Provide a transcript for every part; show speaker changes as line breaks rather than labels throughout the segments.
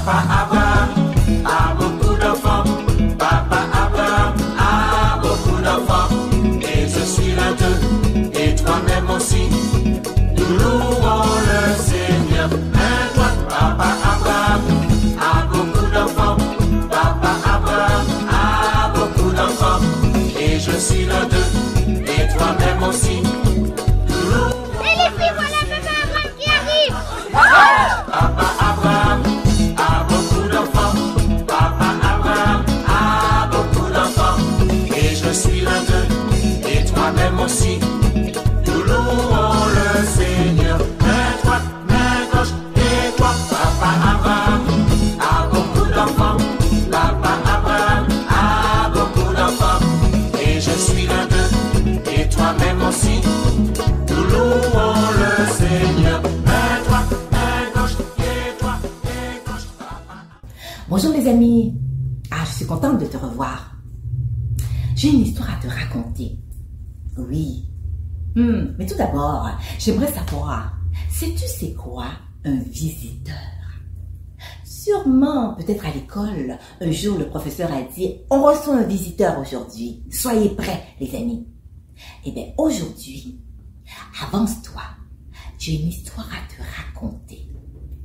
Papa Abraham a beaucoup d'enfants. Papa Abraham a beaucoup d'enfants. Et je suis l'un d'eux, et toi-même aussi. Nous louons le Seigneur. Un toi, Papa Abraham a beaucoup d'enfants. Papa Abraham a beaucoup d'enfants. Et je suis l'un d'eux, et toi-même aussi. Nous louons.
Et les filles, voilà Papa Abraham qui arrive.
Papa Abraham a beaucoup d'enfants. Papa Abraham a beaucoup d'enfants. Et je suis l'un d'eux, et toi-même aussi. Nous louons le Seigneur. Main droite, main gauche, et toi, Papa Abraham a beaucoup d'enfants. Papa Abraham a beaucoup d'enfants. Et je suis l'un d'eux, et toi-même aussi. Nous louons le Seigneur. Main droite, main gauche, et toi, et gauche, Papa.
Bonjour les amis. Je suis contente de te revoir. J'ai une histoire à te raconter. Oui. Mais tout d'abord, j'aimerais savoir, sais-tu c'est quoi un visiteur? Sûrement, peut-être à l'école, un jour le professeur a dit, on reçoit un visiteur aujourd'hui. Soyez prêts les amis. Eh bien aujourd'hui, avance-toi. J'ai une histoire à te raconter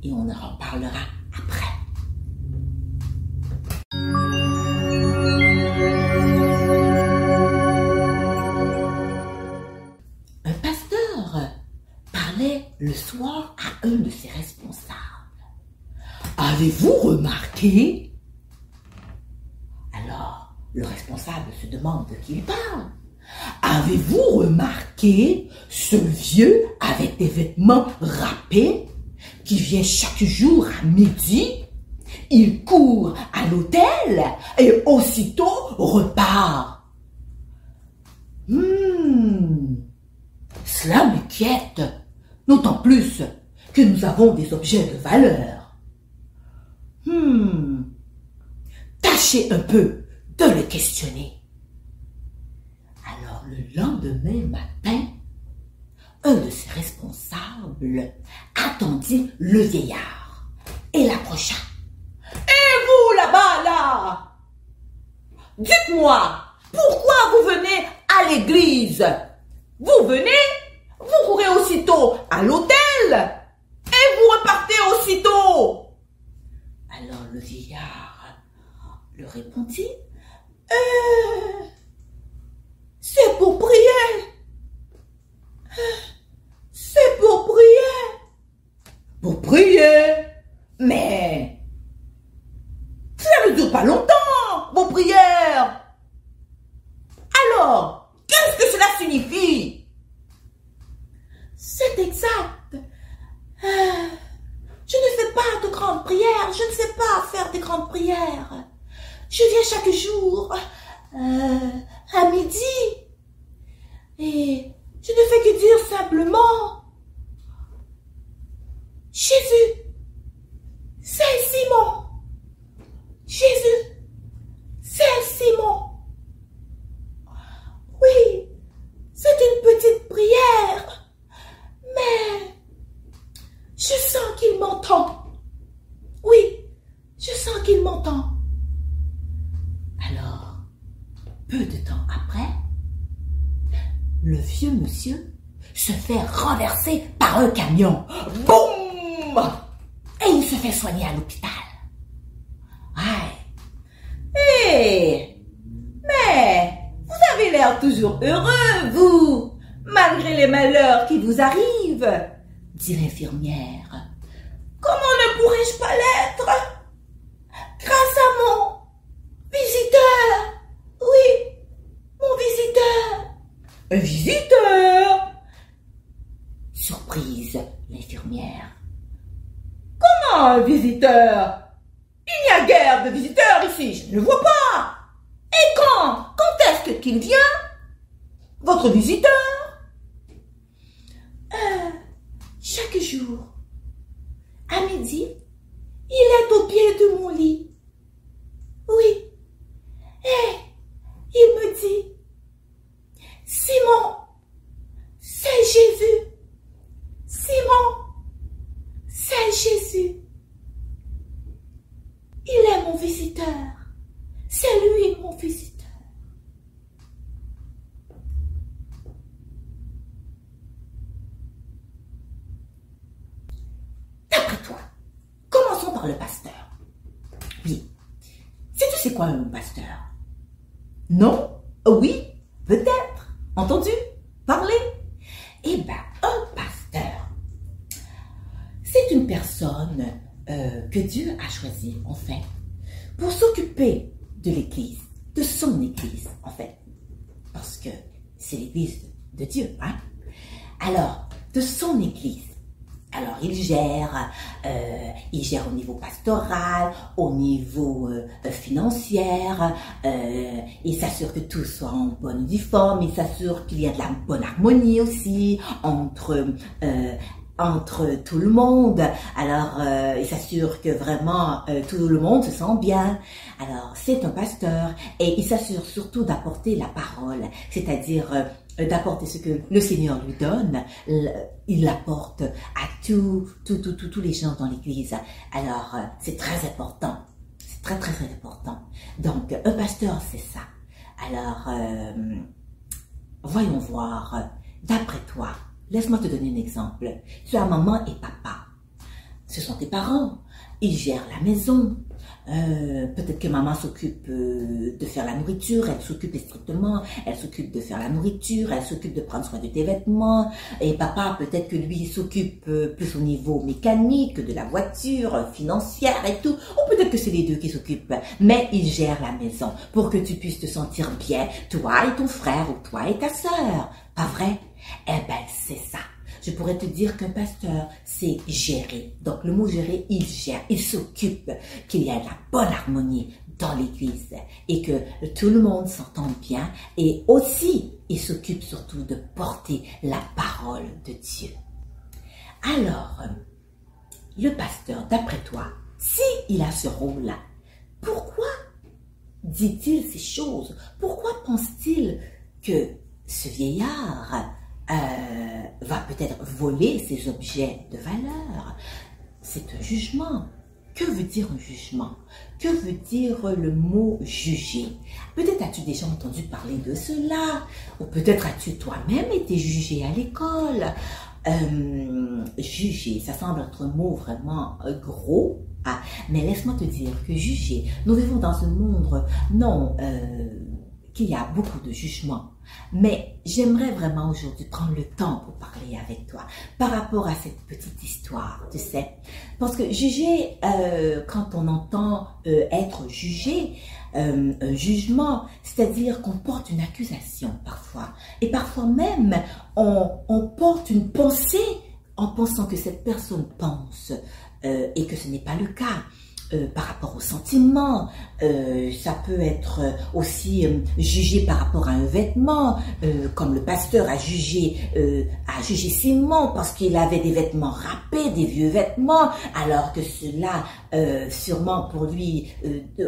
et on en reparlera après. Un pasteur parlait le soir à un de ses responsables. Avez-vous remarqué? Alors, le responsable se demande de qui il parle. Avez-vous remarqué ce vieux avec des vêtements râpés qui vient chaque jour à midi? Il court à l'hôtel et aussitôt repart. Cela m'inquiète, d'autant plus que nous avons des objets de valeur. Tâchez un peu de le questionner. Alors le lendemain matin, un de ses responsables attendit le vieillard et l'approcha. Et vous là-bas, là, dites-moi, pourquoi vous venez à l'église? Vous venez, vous courez aussitôt à l'hôtel et vous repartez aussitôt. Alors le vieillard le répondit, c'est pour prier. C'est pour prier. Pour prier? Mais cela ne dure pas longtemps, vos prières. Alors, qu'est-ce que cela signifie? C'est exact. Je ne fais pas de grandes prières. Je ne sais pas faire des grandes prières. Je viens chaque jour à midi. Et je ne fais que dire simplement Jésus, c'est Simon. Jésus, c'est Simon. Oui, c'est une petite prière, mais je sens qu'il m'entend. Oui, je sens qu'il m'entend. Alors, peu de temps après, le vieux monsieur se fait renverser par un camion. Boum! Et il se fait soigner à l'hôpital. Mais vous avez l'air toujours heureux, vous, malgré les malheurs qui vous arrivent, dit l'infirmière. Comment ne pourrais-je pas l'être? Grâce à mon visiteur. Oui, mon visiteur. Un visiteur? Surprise, l'infirmière. Comment un visiteur? Il n'y a guère de visiteurs ici, je ne le vois pas. Et quand est-ce qu'il vient? Votre visiteur? Chaque jour, à midi, il est au pied de mon lit. Oui. Et il me dit, Simon, c'est Jésus. Simon, c'est Jésus. visiteur. C'est lui mon visiteur. D'après toi, commençons par le pasteur. Oui. Sais-tu c'est quoi un pasteur? Non? Oui? Peut-être? Entendu? Parler? Eh bien, un pasteur, c'est une personne que Dieu a choisie, en fait, pour s'occuper de l'Église, de son Église, en fait. Parce que c'est l'Église de Dieu, hein? Alors, de son Église. Alors, il gère au niveau pastoral, au niveau financier, il s'assure que tout soit en bonne uniforme, il s'assure qu'il y a de la bonne harmonie aussi entre tout le monde. Alors, il s'assure que vraiment tout le monde se sent bien. Alors, c'est un pasteur et il s'assure surtout d'apporter la parole, c'est-à-dire d'apporter ce que le Seigneur lui donne, il l'apporte à tous les gens dans l'Église. Alors, c'est très important. C'est très, très, très important. Donc, un pasteur, c'est ça. Alors, voyons voir, d'après toi, laisse-moi te donner un exemple. Tu as maman et papa. Ce sont tes parents. Ils gèrent la maison. Peut-être que maman s'occupe de faire la nourriture, elle s'occupe strictement, elle s'occupe de faire la nourriture, elle s'occupe de prendre soin de tes vêtements. Et papa, peut-être que lui, s'occupe plus au niveau mécanique, de la voiture, financière et tout. Ou peut-être que c'est les deux qui s'occupent. Mais ils gèrent la maison pour que tu puisses te sentir bien, toi et ton frère, ou toi et ta sœur. Pas vrai? Eh ben, c'est ça. Je pourrais te dire qu'un pasteur, c'est gérer. Donc, le mot gérer, il gère, il s'occupe qu'il y ait la bonne harmonie dans l'Église et que tout le monde s'entende bien. Et aussi, il s'occupe surtout de porter la parole de Dieu. Alors, le pasteur, d'après toi, s'il a ce rôle-là, pourquoi dit-il ces choses? Pourquoi pense-t-il que ce vieillard va peut-être voler ses objets de valeur? C'est un jugement. Que veut dire un jugement? Que veut dire le mot juger? Peut-être as-tu déjà entendu parler de cela, ou peut-être as-tu toi-même été jugé à l'école. Juger, ça semble être un mot vraiment gros, mais laisse-moi te dire que juger, nous vivons dans un monde, non, qu'il y a beaucoup de jugements. Mais j'aimerais vraiment aujourd'hui prendre le temps pour parler avec toi par rapport à cette petite histoire, tu sais. Parce que juger, quand on entend être jugé, un jugement, c'est-à-dire qu'on porte une accusation parfois. Et parfois même, on porte une pensée en pensant que cette personne pense et que ce n'est pas le cas. Par rapport aux sentiments, ça peut être aussi jugé par rapport à un vêtement, comme le pasteur a jugé Simon parce qu'il avait des vêtements râpés, des vieux vêtements, alors que cela, sûrement pour lui,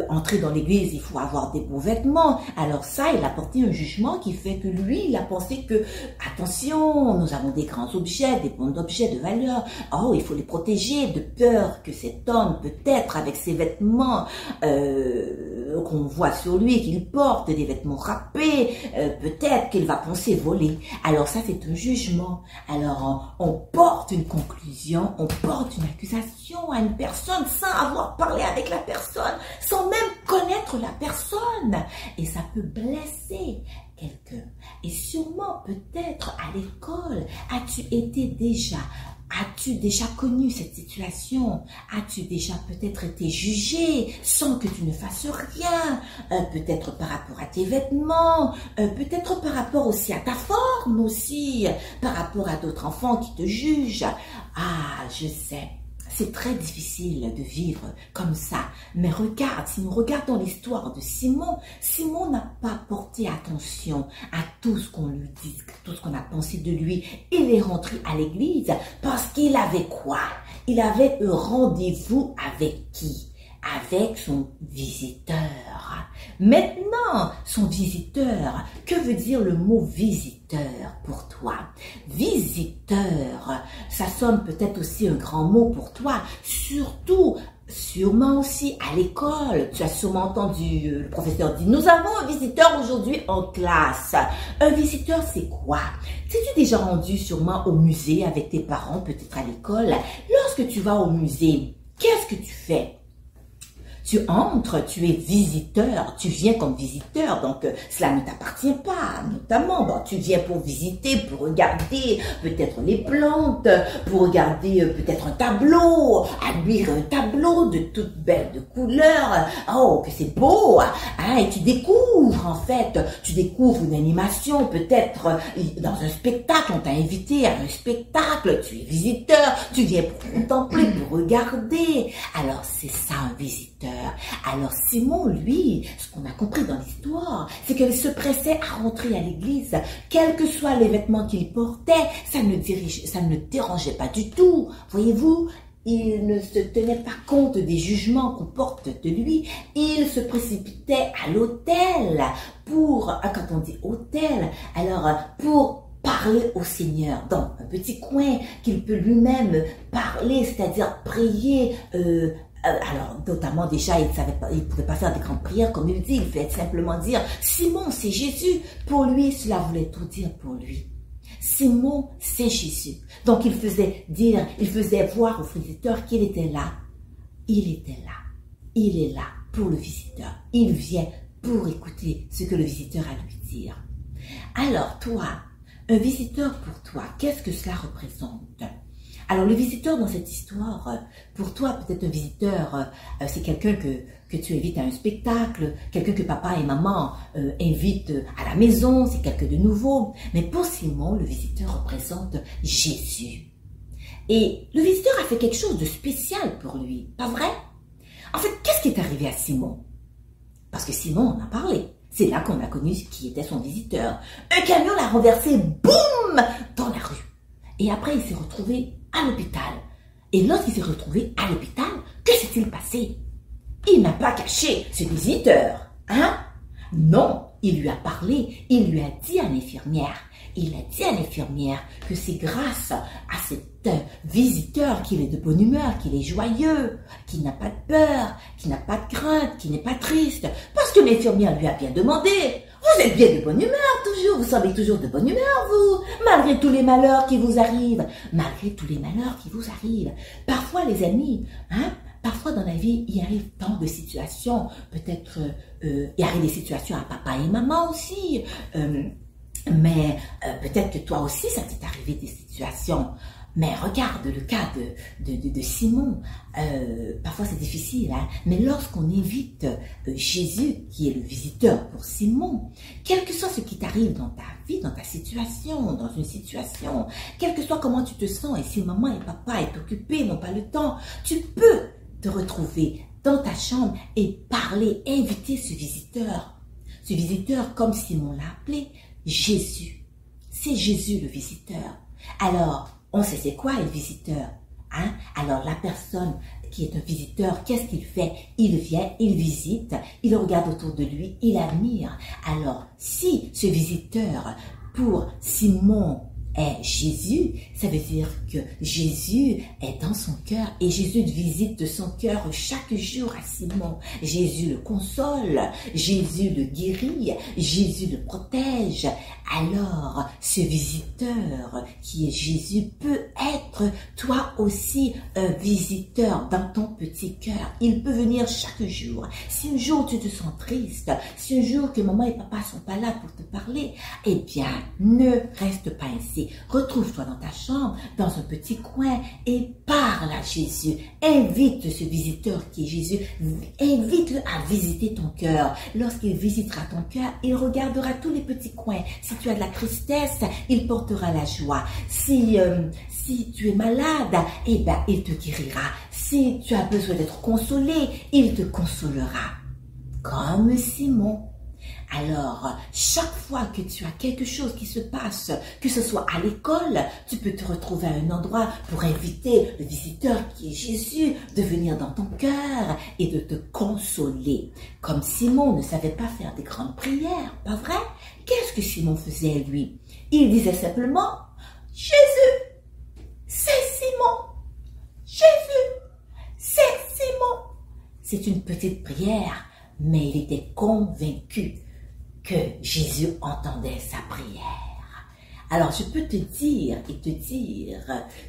entrer dans l'église, il faut avoir des beaux vêtements. Alors ça, il a porté un jugement qui fait que lui, il a pensé que, attention, nous avons des grands objets, des bons objets de valeur, oh, il faut les protéger de peur que cet homme, peut-être avec ses vêtements qu'on voit sur lui, qu'il porte des vêtements râpés, peut-être qu'il va penser voler. Alors ça, c'est un jugement. Alors on porte une conclusion, on porte une accusation à une personne sans avoir parlé avec la personne, sans même connaître la personne. Et ça peut blesser quelqu'un. Et sûrement, peut-être à l'école, as-tu déjà connu cette situation? As-tu déjà peut-être été jugé sans que tu ne fasses rien? Peut-être par rapport à tes vêtements, peut-être par rapport aussi à ta forme aussi, par rapport à d'autres enfants qui te jugent. Ah, je sais. C'est très difficile de vivre comme ça. Mais regarde, si nous regardons l'histoire de Simon, Simon n'a pas porté attention à tout ce qu'on lui dit, tout ce qu'on a pensé de lui. Il est rentré à l'église parce qu'il avait quoi? Il avait un rendez-vous avec qui? Avec son visiteur. Maintenant, son visiteur, que veut dire le mot visiteur pour toi? Visiteur, ça sonne peut-être aussi un grand mot pour toi, surtout Sûrement aussi à l'école, tu as sûrement entendu le professeur dire « Nous avons un visiteur aujourd'hui en classe ». Un visiteur, c'est quoi? T'es-tu déjà rendu sûrement au musée avec tes parents, peut-être à l'école? Lorsque tu vas au musée, qu'est-ce que tu fais? Tu entres, tu es visiteur, tu viens comme visiteur, donc cela ne t'appartient pas, notamment. Bon, tu viens pour visiter, pour regarder peut-être les plantes, pour regarder peut-être un tableau, admirer un tableau de toutes belles de couleurs. Oh, que c'est beau! Hein, et tu découvres, en fait, tu découvres une animation, peut-être dans un spectacle, on t'a invité à un spectacle, tu es visiteur, tu viens pour contempler, pour regarder. Alors, c'est ça un visiteur. Alors Simon, lui, ce qu'on a compris dans l'histoire, c'est qu'il se pressait à rentrer à l'église. Quels que soient les vêtements qu'il portait, ça ne le dérangeait pas du tout. Voyez-vous, il ne se tenait pas compte des jugements qu'on porte de lui. Il se précipitait à l'autel quand on dit autel, alors pour parler au Seigneur dans un petit coin qu'il peut lui-même parler, c'est-à-dire prier. Alors, notamment déjà, il pouvait pas faire des grandes prières comme il dit. Il fallait simplement dire Simon, c'est Jésus. Pour lui, cela voulait tout dire pour lui. Simon, c'est Jésus. Donc, il faisait voir au visiteur qu'il était là. Il était là. Il est là pour le visiteur. Il vient pour écouter ce que le visiteur a à lui dire. Alors, toi, un visiteur pour toi, qu'est-ce que cela représente? Alors, le visiteur dans cette histoire, pour toi, peut-être un visiteur, c'est quelqu'un que tu invites à un spectacle, quelqu'un que papa et maman invitent à la maison, c'est quelqu'un de nouveau. Mais pour Simon, le visiteur représente Jésus. Et le visiteur a fait quelque chose de spécial pour lui, pas vrai? En fait, qu'est-ce qui est arrivé à Simon? Parce que Simon en a parlé. C'est là qu'on a connu qui était son visiteur. Un camion l'a renversé, boum, dans la rue. Et après, il s'est retrouvé à l'hôpital. Et lorsqu'il s'est retrouvé à l'hôpital, que s'est-il passé? Il n'a pas caché ce visiteur, hein? Non, il lui a parlé, il lui a dit à l'infirmière. Il a dit à l'infirmière que c'est grâce à cet visiteur qu'il est de bonne humeur, qu'il est joyeux, qu'il n'a pas de peur, qu'il n'a pas de crainte, qu'il n'est pas triste. Parce que l'infirmière lui a bien demandé. Vous êtes bien de bonne humeur toujours, vous semblez toujours de bonne humeur, vous, malgré tous les malheurs qui vous arrivent. Malgré tous les malheurs qui vous arrivent. Parfois, les amis, hein, parfois dans la vie, il arrive tant de situations. Peut-être, il arrive des situations à papa et maman aussi. Mais peut-être que toi aussi, ça t'est arrivé des situations. Mais regarde le cas de Simon. Parfois c'est difficile, hein? Mais lorsqu'on invite Jésus, qui est le visiteur pour Simon, quel que soit ce qui t'arrive dans ta vie, dans ta situation, dans une situation, quel que soit comment tu te sens, et si maman et papa est occupés, n'ont pas le temps, tu peux te retrouver dans ta chambre et parler, inviter ce visiteur. Ce visiteur, comme Simon l'a appelé, Jésus. C'est Jésus le visiteur. Alors, on sait c'est quoi le visiteur, hein? Alors la personne qui est un visiteur, qu'est-ce qu'il fait? Il vient, il visite, il regarde autour de lui, il admire. Alors si ce visiteur pour Simon est Jésus, ça veut dire que Jésus est dans son cœur et Jésus visite son cœur chaque jour à Simon. Jésus le console, Jésus le guérit, Jésus le protège. Alors, ce visiteur qui est Jésus peut être toi aussi un visiteur dans ton petit cœur. Il peut venir chaque jour. Si un jour tu te sens triste, si un jour que maman et papa sont pas là pour te parler, eh bien, ne reste pas ainsi. Retrouve-toi dans ta chambre, dans un petit coin et parle à Jésus. Invite ce visiteur qui est Jésus. Invite-le à visiter ton cœur. Lorsqu'il visitera ton cœur, il regardera tous les petits coins. Si tu as de la tristesse, il portera la joie. Si tu es malade, eh ben, il te guérira. Si tu as besoin d'être consolé, il te consolera. Comme Simon. Alors, chaque fois que tu as quelque chose qui se passe, que ce soit à l'école, tu peux te retrouver à un endroit pour inviter le visiteur qui est Jésus de venir dans ton cœur et de te consoler. Comme Simon ne savait pas faire des grandes prières, pas vrai? Qu'est-ce que Simon faisait, lui? Il disait simplement, Jésus, c'est Simon. Jésus, c'est Simon. c'est une petite prière, mais il était convaincu que Jésus entendait sa prière. Alors, je peux te dire et te dire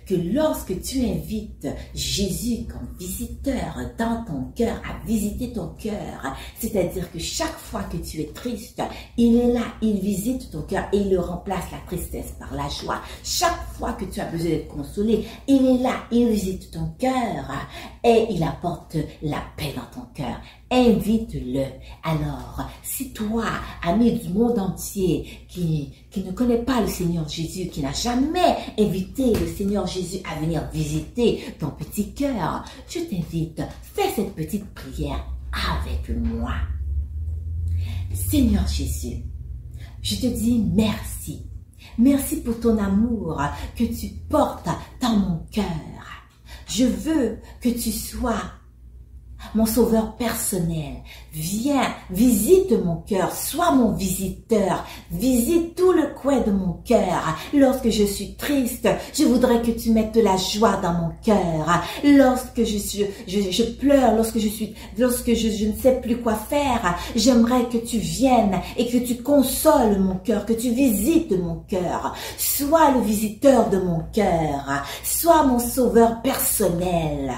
que lorsque tu invites Jésus comme visiteur dans ton cœur, à visiter ton cœur, c'est-à-dire que chaque fois que tu es triste, il est là, il visite ton cœur et il le remplace la tristesse par la joie. Chaque fois que tu as besoin d'être consolé, il est là, il visite ton cœur et il apporte la paix dans ton cœur. Invite-le. Alors, si toi, ami du monde entier, qui ne connaît pas le Seigneur Jésus, qui n'a jamais invité le Seigneur Jésus à venir visiter ton petit cœur, je t'invite, fais cette petite prière avec moi. Seigneur Jésus, je te dis merci. Merci pour ton amour que tu portes dans mon cœur. Je veux que tu sois mon sauveur personnel. Viens, visite mon cœur, sois mon visiteur, visite tout le coin de mon cœur. Lorsque je suis triste, je voudrais que tu mettes de la joie dans mon cœur. Lorsque je pleure, lorsque je ne sais plus quoi faire, j'aimerais que tu viennes et que tu consoles mon cœur, que tu visites mon cœur. Sois le visiteur de mon cœur, sois mon sauveur personnel.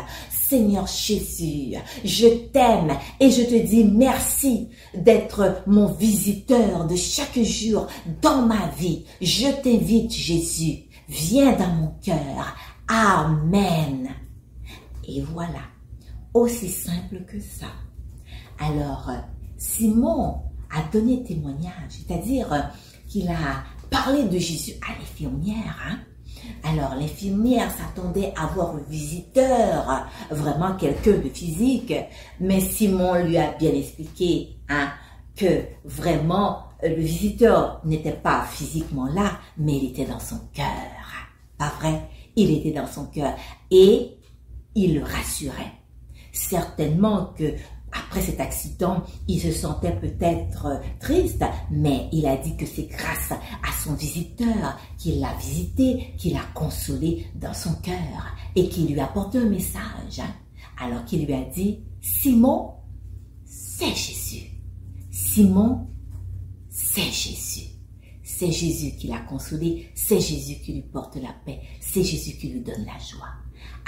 Seigneur Jésus, je t'aime et je te dis merci d'être mon visiteur de chaque jour dans ma vie. Je t'invite, Jésus, viens dans mon cœur. Amen. Et voilà, aussi simple que ça. Alors, Simon a donné témoignage, c'est-à-dire qu'il a parlé de Jésus à l'infirmière, hein. Alors, l'infirmière s'attendait à voir un visiteur, vraiment quelqu'un de physique, mais Simon lui a bien expliqué que vraiment le visiteur n'était pas physiquement là, mais il était dans son cœur. Pas vrai? Il était dans son cœur et il le rassurait. Certainement que après cet accident, il se sentait peut-être triste, mais il a dit que c'est grâce à son visiteur qu'il l'a visité, qu'il l'a consolé dans son cœur et qu'il lui a apporté un message. Alors qu'il lui a dit, Simon, c'est Jésus. Simon, c'est Jésus. C'est Jésus qui l'a consolé, c'est Jésus qui lui porte la paix, c'est Jésus qui lui donne la joie.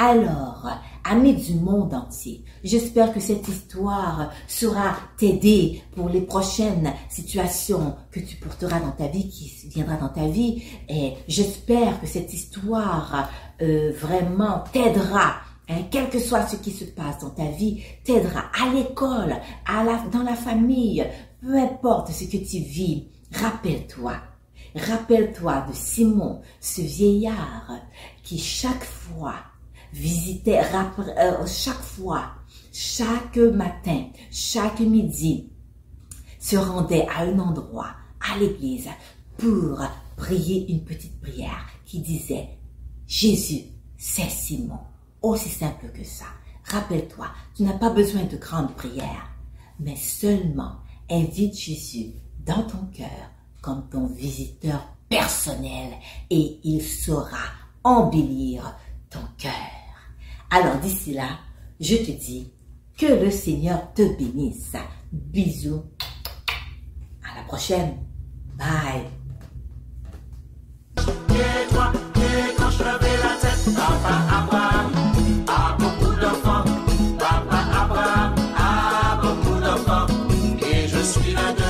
Alors, amis du monde entier, j'espère que cette histoire saura t'aider pour les prochaines situations que tu porteras dans ta vie, qui viendra dans ta vie. Et j'espère que cette histoire vraiment t'aidera, quel que soit ce qui se passe dans ta vie, t'aidera à l'école, dans la famille, peu importe ce que tu vis. Rappelle-toi de Simon, ce vieillard qui chaque fois visitait, chaque matin, chaque midi, se rendait à un endroit, à l'église, pour prier une petite prière qui disait « Jésus, c'est Simon ». Aussi simple que ça. Rappelle-toi, tu n'as pas besoin de grandes prières, mais seulement invite Jésus dans ton cœur comme ton visiteur personnel et il saura embellir ton cœur. Alors d'ici là, je te dis que le Seigneur te bénisse. Bisous. À la prochaine. Bye.
Et toi, et quand je levais la tête, papa Abraham a beaucoup d'enfants. Papa Abraham a beaucoup d'enfants. Et je suis l'un d'eux.